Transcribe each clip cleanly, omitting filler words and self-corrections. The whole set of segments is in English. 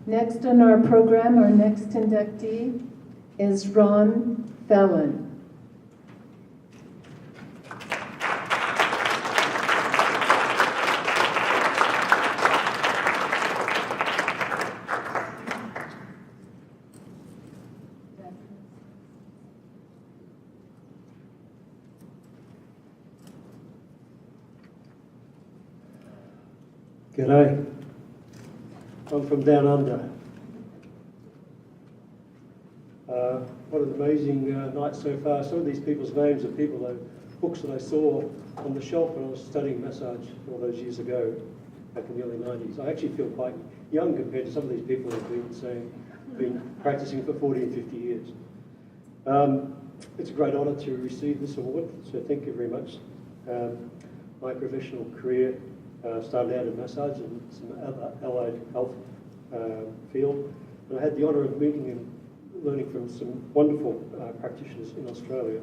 Next on our program, our next inductee is Ron Phelan. G'day, I'm from down under. What an amazing night so far. Some of these people's names are books that I saw on the shelf when I was studying massage all those years ago, back in the early 90s. I actually feel quite young compared to some of these people who've been practicing for 40 and 50 years. It's a great honour to receive this award, so thank you very much. My professional career started out in massage and some other allied health field, and I had the honour of meeting and learning from some wonderful practitioners in Australia.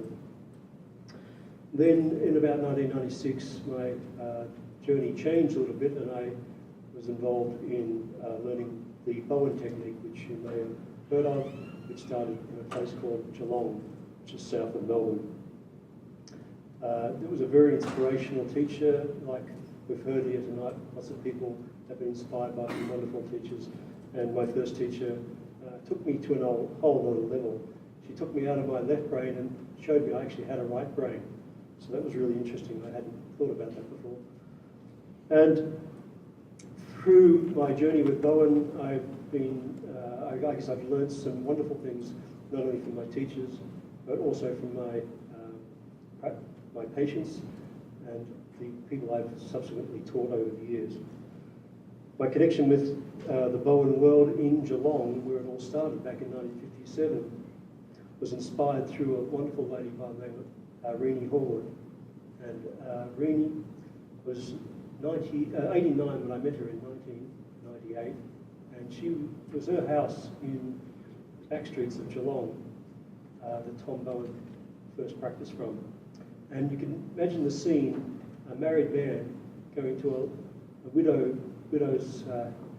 Then in about 1996, my journey changed a little bit, and I was involved in learning the Bowen technique, which you may have heard of, which started in a place called Geelong, which is south of Melbourne. It was a very inspirational teacher, like we've heard here tonight. Lots of people have been inspired by some wonderful teachers, and my first teacher took me to a whole other level. She took me out of my left brain and showed me I actually had a right brain. So that was really interesting. I hadn't thought about that before. And through my journey with Bowen, I guess I've learned some wonderful things, not only from my teachers, but also from my patients and the people I've subsequently taught over the years. My connection with the Bowen world in Geelong, where it all started back in 1957, was inspired through a wonderful lady by the name of Reenie Horwood. And Reenie was 89 when I met her in 1998, and it was her house in back streets of Geelong that Tom Bowen first practiced from. And you can imagine the scene, a married man going to a widow's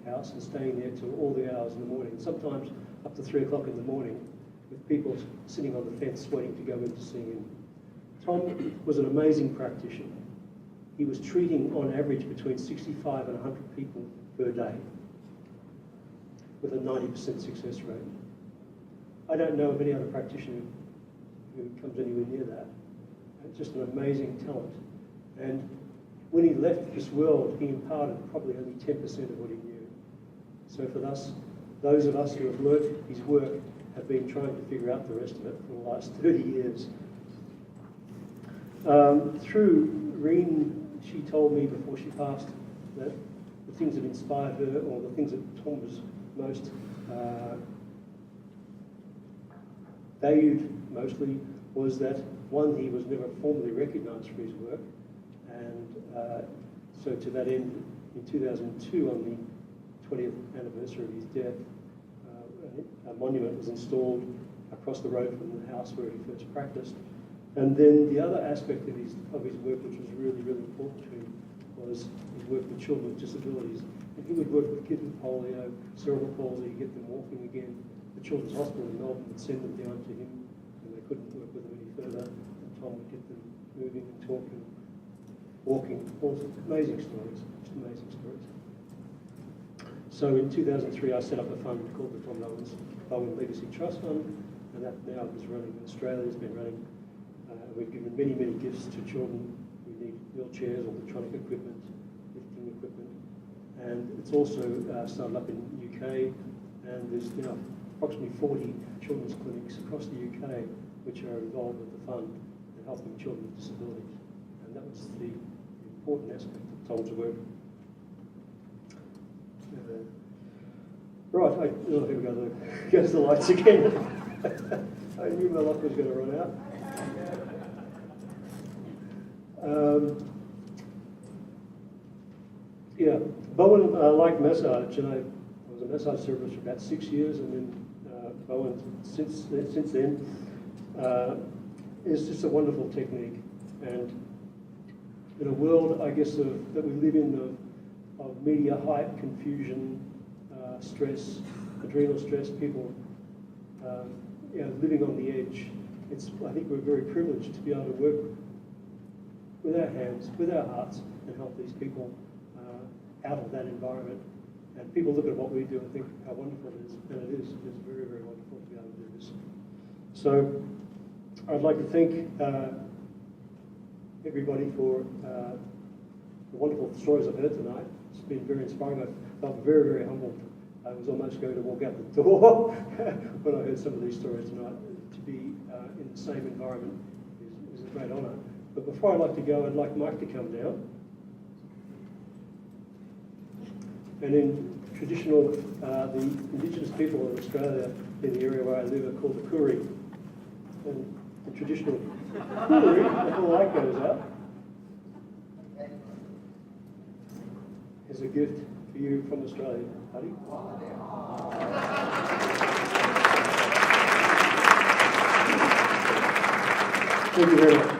house and staying there till all the hours in the morning, sometimes up to 3 o'clock in the morning, with people sitting on the fence waiting to go in to see him. Tom was an amazing practitioner. He was treating on average between 65 and 100 people per day with a 90% success rate. I don't know of any other practitioner who comes anywhere near that. It's just an amazing talent. And when he left this world, he imparted probably only 10% of what he knew. So for us, those of us who have learnt his work have been trying to figure out the rest of it for the last 30 years. Through Reen, she told me before she passed that the things that inspired her, or the things that Tom was most valued mostly, was that one, he was never formally recognised for his work, and so to that end, in 2002, on the 20th anniversary of his death, a monument was installed across the road from the house where he first practiced. And then the other aspect of his work, which was really, really important to him, was his work with children with disabilities. And he would work with kids with polio, cerebral palsy, get them walking again. The Children's Hospital in Melbourne would send them down to him, and they couldn't work with them any further. And Tom would get them moving and talking, walking, all amazing stories, just amazing stories. So in 2003, I set up a fund called the Tom Bowen Legacy Trust Fund, and that now is running in Australia. It's been running. We've given many, many gifts to children who need wheelchairs or electronic equipment, lifting equipment, and it's also started up in the UK, and there's approximately 40 children's clinics across the UK which are involved with the fund and helping children with disabilities, and that was the important aspect of Tom's work. Right, here we go. Goes the lights again. I knew my luck was going to run out. Bowen liked massage, and I was a massage therapist for about 6 years, and then Bowen, since then, is just a wonderful technique. And in a world, I guess, that we live in of media hype, confusion, stress, adrenal stress, people living on the edge. I think we're very privileged to be able to work with our hands, with our hearts, and help these people out of that environment. And people look at what we do and think how wonderful it is, and it is. It's very, very wonderful to be able to do this. So I'd like to thank everybody for the wonderful stories I've heard tonight. It's been very inspiring. I felt very, very humbled. I was almost going to walk out the door when I heard some of these stories tonight. To be in the same environment is a great honour. But before I'd like to go, I'd like Mike to come down. And in traditional, the Indigenous people of Australia in the area where I live are called the Koori. And the traditional Koori, before the light goes out, is a gift for you from Australia, buddy. Thank you very much.